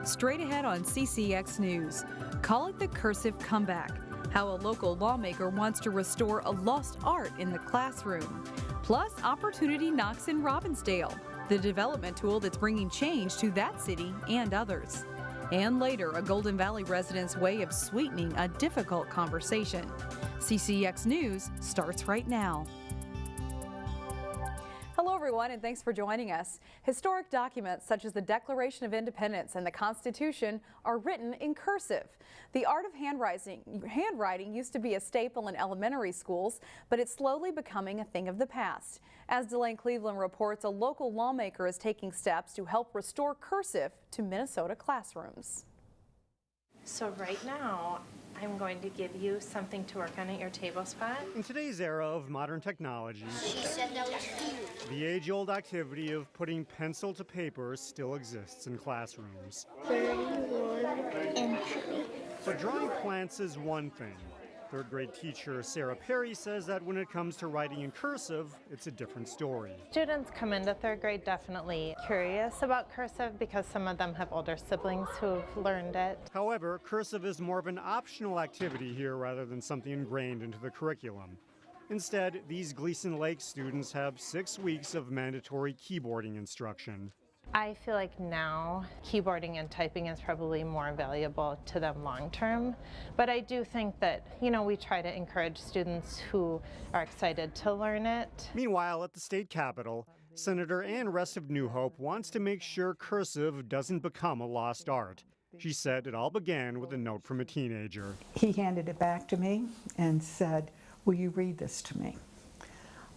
straight ahead on CCX News. Call it the Cursive Comeback, how a local lawmaker wants to restore a lost art in the classroom. Plus, opportunity knocks in Robbinsdale, the development tool that's bringing change to that city and others. And later, a Golden Valley resident's way of sweetening a difficult conversation. CCX News starts right now. Hello everyone, and thanks for joining us. Historic documents such as the Declaration of Independence and the Constitution are written in cursive. The art of handwriting used to be a staple in elementary schools, but it's slowly becoming a thing of the past. As Blaine Cleveland reports, a local lawmaker is taking steps to help restore cursive to Minnesota classrooms. So right now, I'm going to give you something to work on at your table spot. In today's era of modern technology, the age-old activity of putting pencil to paper still exists in classrooms. 31 and 3. But drawing plants is one thing. Third grade teacher Sarah Perry says that when it comes to writing in cursive, it's a different story. Students come into third grade definitely curious about cursive because some of them have older siblings who've learned it. However, cursive is more of an optional activity here rather than something ingrained into the curriculum. Instead, these Gleason Lake students have 6 weeks of mandatory keyboarding instruction. I feel like now keyboarding and typing is probably more valuable to them long term, but I do think that, we try to encourage students who are excited to learn it. Meanwhile, at the state capitol, Senator Ann Rest of New Hope wants to make sure cursive doesn't become a lost art. She said it all began with a note from a teenager. He handed it back to me and said, "Will you read this to me?"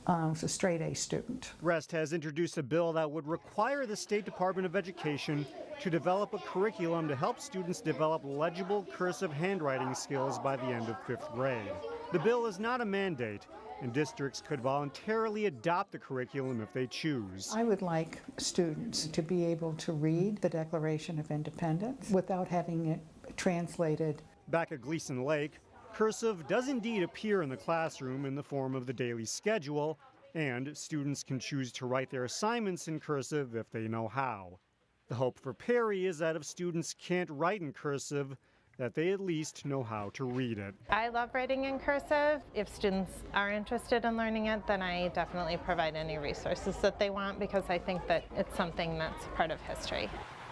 I was a straight A student. Rest has introduced a bill that would require the State Department of Education to develop a curriculum to help students develop legible cursive handwriting skills by the end of 5th grade. The bill is not a mandate, and districts could voluntarily adopt the curriculum if they choose. I would like students to be able to read the Declaration of Independence without having it translated. Back at Gleason Lake, cursive does indeed appear in the classroom in the form of the daily schedule, and students can choose to write their assignments in cursive if they know how. The hope for Perry is that if students can't write in cursive, that they at least know how to read it. I love writing in cursive. If students are interested in learning it, then I definitely provide any resources that they want because I think that it's something that's part of history.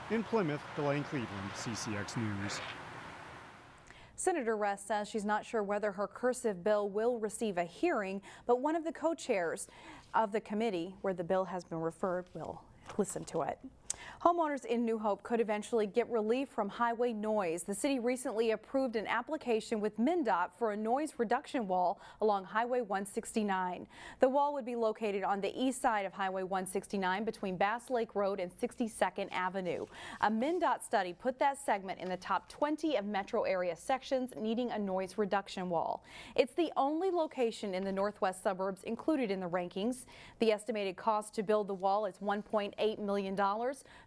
In Plymouth, Blaine Cleveland, CCX News. Senator Rest says she's not sure whether her cursive bill will receive a hearing, but one of the co-chairs of the committee where the bill has been referred will listen to it. Homeowners in New Hope could eventually get relief from highway noise. The city recently approved an application with MnDOT for a noise reduction wall along Highway 169. The wall would be located on the east side of Highway 169 between Bass Lake Road and 62nd Avenue. A MnDOT study put that segment in the top 20 of metro area sections needing a noise reduction wall. It's the only location in the northwest suburbs included in the rankings. The estimated cost to build the wall is $1.8 million.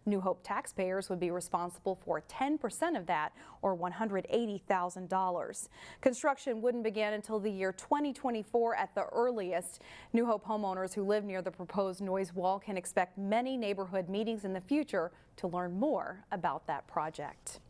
New Hope taxpayers would be responsible for 10% of that, or $180,000. Construction wouldn't begin until the year 2024 at the earliest. New Hope homeowners who live near the proposed noise wall can expect many neighborhood meetings in the future to learn more about that project.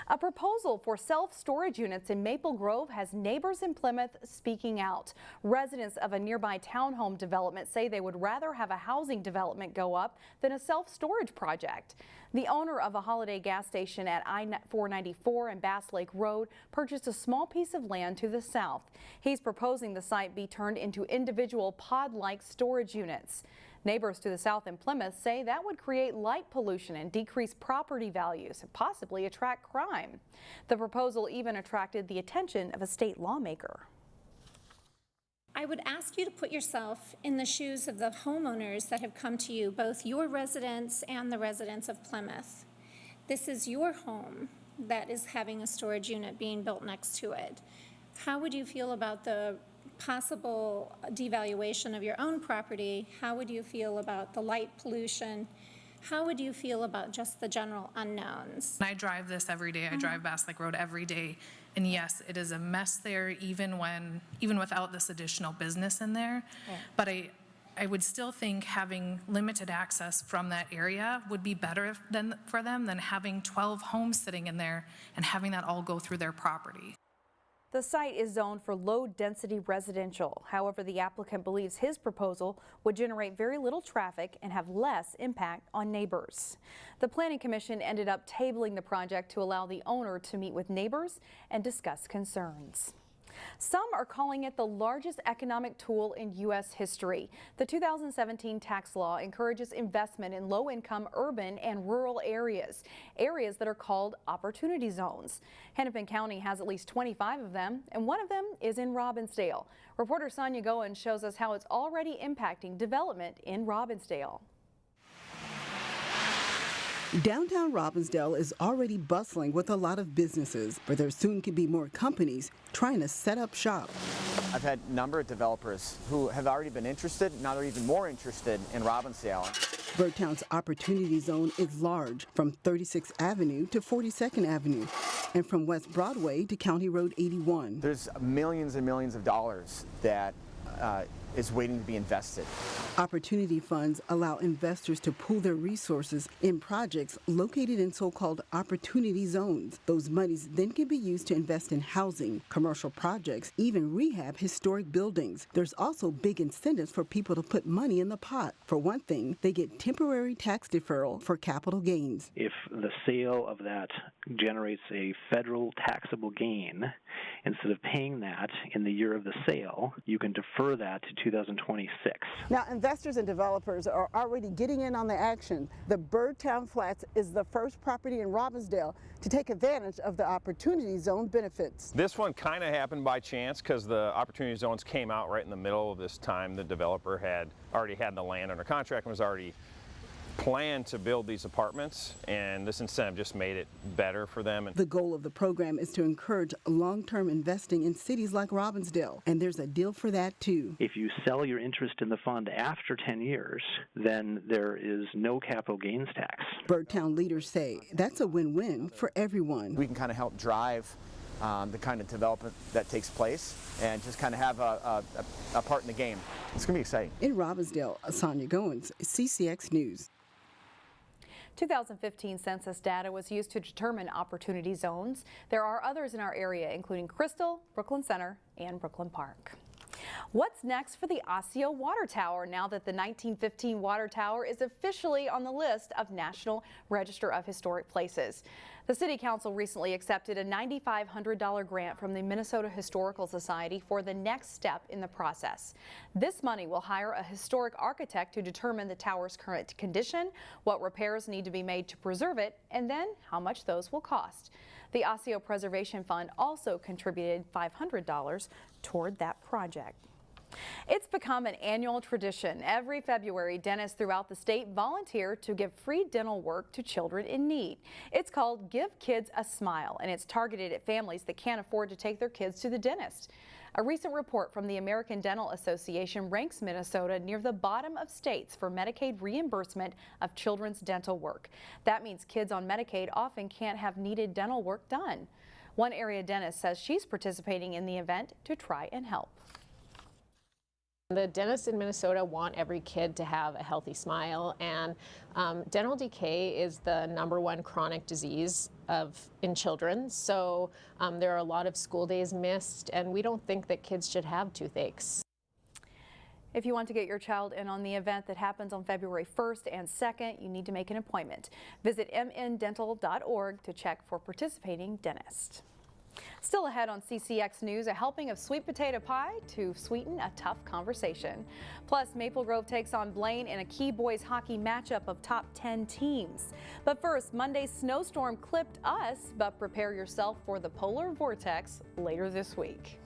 A proposal for self-storage units in Maple Grove has neighbors in Plymouth speaking out. Residents of a nearby townhome development say they would rather have a housing development go up than a self-storage project. The owner of a Holiday gas station at I-494 and Bass Lake Road purchased a small piece of land to the south. He's proposing the site be turned into individual pod-like storage units. Neighbors to the south in Plymouth say that would create light pollution and decrease property values and possibly attract crime. The proposal even attracted the attention of a state lawmaker. I would ask you to put yourself in the shoes of the homeowners that have come to you, both your residents and the residents of Plymouth. This is your home that is having a storage unit being built next to it. How would you feel about the possible devaluation of your own property? How would you feel about the light pollution? How would you feel about just the general unknowns? I drive this every day. I drive Bass Lake Road every day. And yes, it is a mess there even without this additional business in there. Yeah. But I would still think having limited access from that area would be better for them than having 12 homes sitting in there and having that all go through their property. The site is zoned for low-density residential. However, the applicant believes his proposal would generate very little traffic and have less impact on neighbors. The Planning Commission ended up tabling the project to allow the owner to meet with neighbors and discuss concerns. Some are calling it the largest economic tool in U.S. history. The 2017 tax law encourages investment in low-income urban and rural areas that are called opportunity zones. Hennepin County has at least 25 of them, and one of them is in Robbinsdale. Reporter Sonia Goen shows us how it's already impacting development in Robbinsdale. Downtown Robbinsdale is already bustling with a lot of businesses, but there soon could be more companies trying to set up shop. I've had a number of developers who have already been interested, now they're even more interested in Robbinsdale. Birdtown's Opportunity Zone is large, from 36th Avenue to 42nd Avenue, and from West Broadway to County Road 81. There's millions and millions of dollars that is waiting to be invested. Opportunity funds allow investors to pool their resources in projects located in so-called opportunity zones. Those monies then can be used to invest in housing, commercial projects, even rehab historic buildings. There's also big incentives for people to put money in the pot. For one thing, they get temporary tax deferral for capital gains. If the sale of that generates a federal taxable gain, instead of paying that in the year of the sale, you can defer that to 2026. Now, investors and developers are already getting in on the action. The Birdtown Flats is the first property in Robbinsdale to take advantage of the Opportunity Zone benefits. This one kind of happened by chance because the Opportunity Zones came out right in the middle of this time. The developer had already had the land under contract and was already planned to build these apartments, and this incentive just made it better for them. The goal of the program is to encourage long-term investing in cities like Robbinsdale, and there's a deal for that too. If you sell your interest in the fund after 10 years, then there is no capital gains tax. Birdtown leaders say that's a win-win for everyone. We can kind of help drive the kind of development that takes place and just kind of have a part in the game. It's going to be exciting. In Robbinsdale, Sonia Goins, CCX News. 2015 census data was used to determine opportunity zones. There are others in our area, including Crystal, Brooklyn Center, and Brooklyn Park. What's next for the Osseo Water Tower now that the 1915 water tower is officially on the list of National Register of Historic Places? The City Council recently accepted a $9,500 grant from the Minnesota Historical Society for the next step in the process. This money will hire a historic architect to determine the tower's current condition, what repairs need to be made to preserve it, and then how much those will cost. The Osseo Preservation Fund also contributed $500 toward that project. It's become an annual tradition. Every February, dentists throughout the state volunteer to give free dental work to children in need. It's called Give Kids a Smile, and it's targeted at families that can't afford to take their kids to the dentist. A recent report from the American Dental Association ranks Minnesota near the bottom of states for Medicaid reimbursement of children's dental work. That means kids on Medicaid often can't have needed dental work done. One area dentist says she's participating in the event to try and help. The dentists in Minnesota want every kid to have a healthy smile, and dental decay is the #1 chronic disease in children. So there are a lot of school days missed, and we don't think that kids should have toothaches. If you want to get your child in on the event that happens on February 1st and 2nd, you need to make an appointment. Visit mndental.org to check for participating dentists. Still ahead on CCX News, a helping of sweet potato pie to sweeten a tough conversation. Plus, Maple Grove takes on Blaine in a Key boys hockey matchup of top 10 teams. But first, Monday's snowstorm clipped us, but prepare yourself for the polar vortex later this week.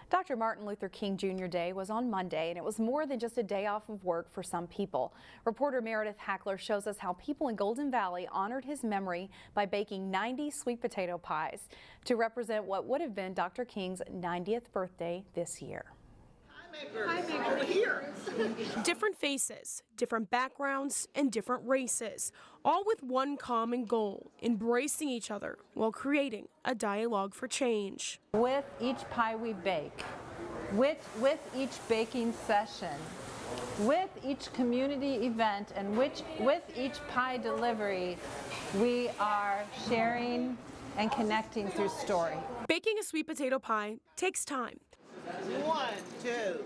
Dr. Martin Luther King Jr. Day was on Monday, and it was more than just a day off of work for some people. Reporter Meredith Hackler shows us how people in Golden Valley honored his memory by baking 90 sweet potato pies to represent what would have been Dr. King's 90th birthday this year. Different faces, different backgrounds, and different races, all with one common goal, embracing each other while creating a dialogue for change. With each pie we bake, with each baking session, with each community event, and with each pie delivery, we are sharing and connecting through story. Baking a sweet potato pie takes time. 1, 2, 3.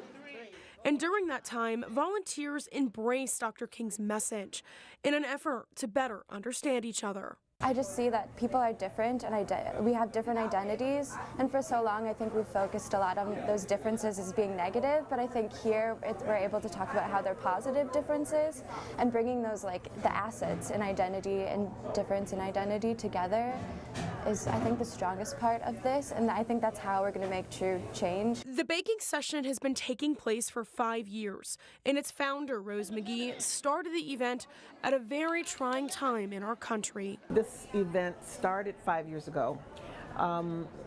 And during that time, volunteers embrace Dr. King's message in an effort to better understand each other. I just see that people are different and we have different identities, and for so long I think we've focused a lot on those differences as being negative, but I think here we're able to talk about how they're positive differences and bringing those, like, the assets in identity and difference in identity together is, I think, the strongest part of this, and I think that's how we're going to make true change. The baking session has been taking place for 5 years, and its founder, Rose McGee, started the event at a very trying time in our country. This event started 5 years ago,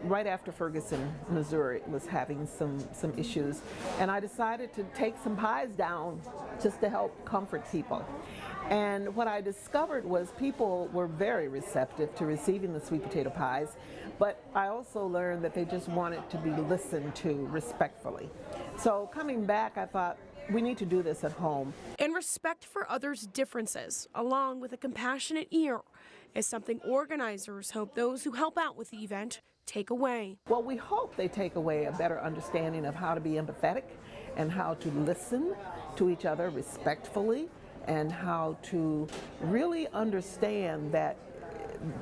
right after Ferguson, Missouri was having some issues, and I decided to take some pies down just to help comfort people. And what I discovered was people were very receptive to receiving the sweet potato pies, but I also learned that they just wanted to be listened to respectfully. So coming back, I thought, we need to do this at home. And respect for others' differences, along with a compassionate ear, is something organizers hope those who help out with the event take away. Well, we hope they take away a better understanding of how to be empathetic and how to listen to each other respectfully, and how to really understand that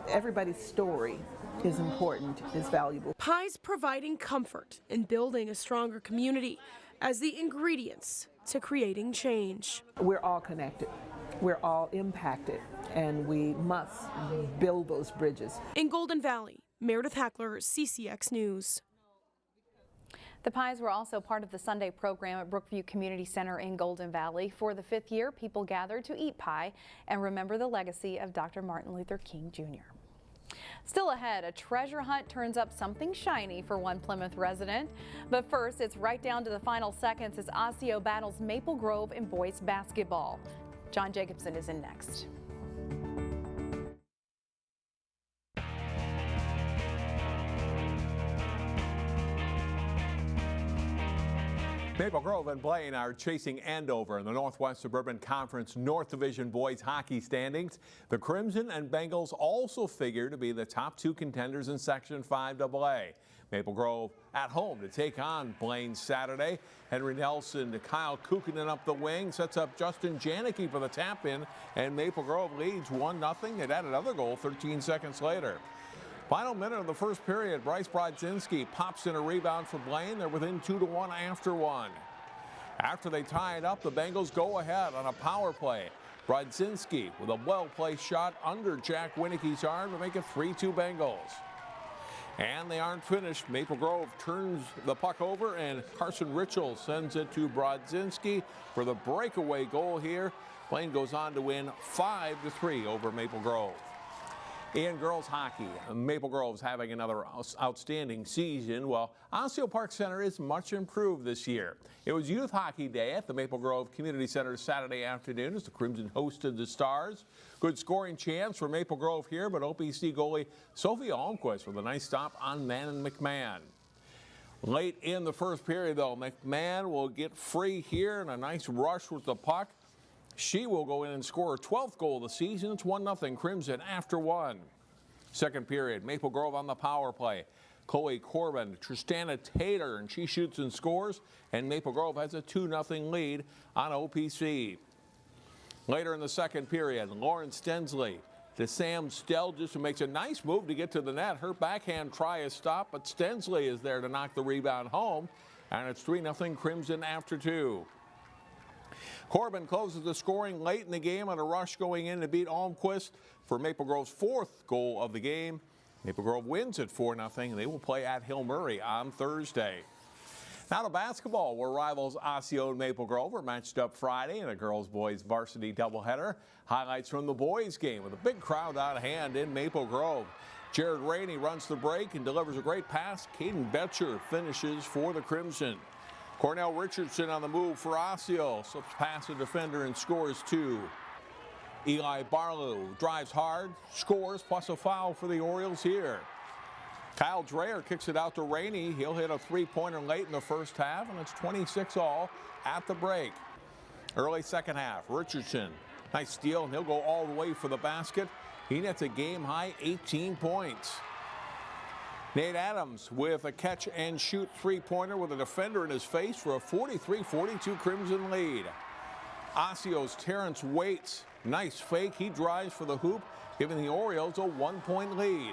everybody's story is important, is valuable. Pies providing comfort and building a stronger community as the ingredients to creating change. We're all connected. We're all impacted, and we must build those bridges. In Golden Valley, Meredith Hackler, CCX News. The pies were also part of the Sunday program at Brookview Community Center in Golden Valley. For the 5th year, people gathered to eat pie and remember the legacy of Dr. Martin Luther King Jr. Still ahead, a treasure hunt turns up something shiny for one Plymouth resident. But first, it's right down to the final seconds as Osseo battles Maple Grove in boys basketball. John Jacobson is in next. Maple Grove and Blaine are chasing Andover in the Northwest Suburban Conference North Division boys hockey standings. The Crimson and Bengals also figure to be the top 2 contenders in Section 5AA. Maple Grove at home to take on Blaine Saturday. Henry Nelson to Kyle Kukkonen up the wing, sets up Justin Janicki for the tap-in, and Maple Grove leads 1-0. They'd add another goal 13 seconds later. Final minute of the first period, Bryce Brodzinski pops in a rebound for Blaine. They're within 2-1 after one. After they tie it up, the Bengals go ahead on a power play. Brodzinski with a well-placed shot under Jack Winicke's arm to make it 3-2 Bengals. And they aren't finished. Maple Grove turns the puck over, and Carson Ritchell sends it to Brodzinski for the breakaway goal here. Blaine goes on to win 5-3 over Maple Grove. In girls hockey, Maple Grove's having another outstanding season, while Osseo-Park Center is much improved this year. It was Youth Hockey Day at the Maple Grove Community Center Saturday afternoon as the Crimson hosted the Stars. Good scoring chance for Maple Grove here, but OPC goalie Sophie Almquist with a nice stop on Manon McMahon. Late in the first period, though, McMahon will get free here and a nice rush with the puck. She will go in and score her 12th goal of the season. It's 1-0 Crimson after one. Second period, Maple Grove on the power play. Chloe Corbin, Tristana Taylor, and she shoots and scores. And Maple Grove has a 2-0 lead on OPC. Later in the second period, Lauren Stensley to Sam Stelgis, who makes a nice move to get to the net. Her backhand try is stopped, but Stensley is there to knock the rebound home. And it's 3-0 Crimson after two. Corbin closes the scoring late in the game on a rush going in to beat Almquist for Maple Grove's 4th goal of the game. Maple Grove wins at 4-0, and they will play at Hill Murray on Thursday. Now to basketball, where rivals Osseo and Maple Grove are matched up Friday in a girls-boys varsity doubleheader. Highlights from the boys' game with a big crowd on hand in Maple Grove. Jared Rainey runs the break and delivers a great pass. Caden Betcher finishes for the Crimson. Cornell Richardson on the move for Osseo, slips past a defender and scores two. Eli Barlow drives hard, scores, plus a foul for the Orioles here. Kyle Dreyer kicks it out to Rainey. He'll hit a three-pointer late in the first half, and it's 26-all at the break. Early second half, Richardson, nice steal, and he'll go all the way for the basket. He nets a game-high 18 points. Nate Adams with a catch-and-shoot three-pointer with a defender in his face for a 43-42 Crimson lead. Osseo's Terrence Waits, nice fake. He drives for the hoop, giving the Orioles a 1-point lead.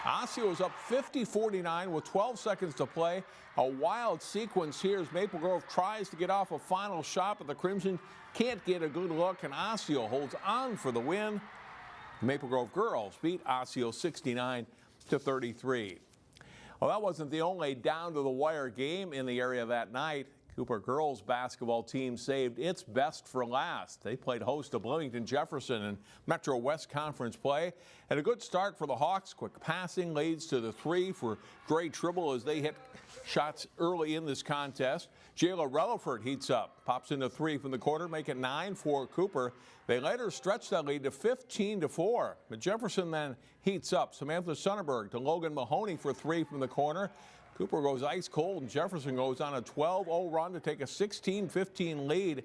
Osseo is up 50-49 with 12 seconds to play. A wild sequence here as Maple Grove tries to get off a final shot, but the Crimson can't get a good look, and Osseo holds on for the win. The Maple Grove girls beat Osseo 69-33. Well, that wasn't the only down-to-the-wire game in the area that night. Cooper girls basketball team saved its best for last. They played host to Bloomington Jefferson in Metro West Conference play. And a good start for the Hawks. Quick passing leads to the three for Gray Tribble as they hit shots early in this contest. Jayla Relaford heats up, pops into three from the corner, make it 9 for Cooper. They later stretch that lead to 15-4. But Jefferson then heats up. Samantha Sonnenberg to Logan Mahoney for three from the corner. Cooper goes ice cold, and Jefferson goes on a 12-0 run to take a 16-15 lead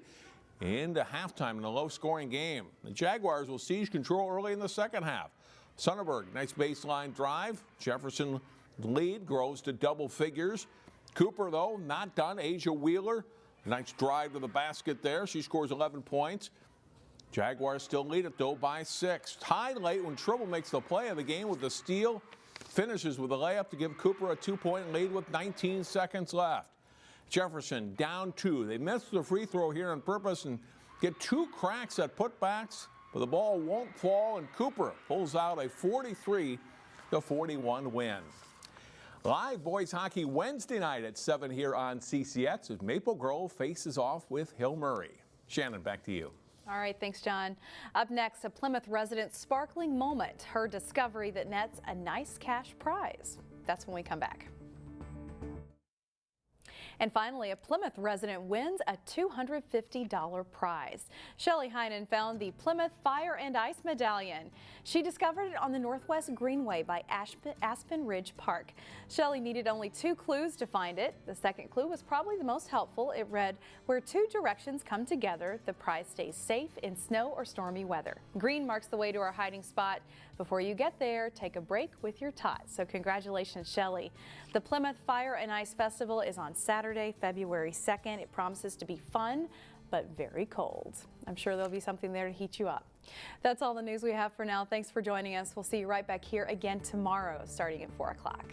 into halftime in a low-scoring game. The Jaguars will seize control early in the second half. Sonnenberg, nice baseline drive. Jefferson lead grows to double figures. Cooper, though, not done. Asia Wheeler, nice drive to the basket there. She scores 11 points. Jaguars still lead it, though, by 6. Tied late when Tribble makes the play of the game with the steal. Finishes with a layup to give Cooper a 2-point lead with 19 seconds left. Jefferson down 2. They missed the free throw here on purpose and get 2 cracks at putbacks, but the ball won't fall, and Cooper pulls out a 43-41 win. Live boys hockey Wednesday night at 7 here on CCX as Maple Grove faces off with Hill Murray. Shannon, back to you. All right, thanks, John. Up next, a Plymouth resident's sparkling moment, her discovery that nets a nice cash prize. That's when we come back. And finally, a Plymouth resident wins a $250 prize. Shelley Heinen found the Plymouth Fire and Ice Medallion. She discovered it on the Northwest Greenway by Aspen Ridge Park. Shelley needed only 2 clues to find it. The second clue was probably the most helpful. It read, "Where 2 directions come together, the prize stays safe in snow or stormy weather." Green marks the way to our hiding spot. Before you get there, take a break with your tots. So congratulations, Shelley. The Plymouth Fire and Ice Festival is on Saturday, February 2nd. It promises to be fun, but very cold. I'm sure there'll be something there to heat you up. That's all the news we have for now. Thanks for joining us. We'll see you right back here again tomorrow, starting at 4 o'clock.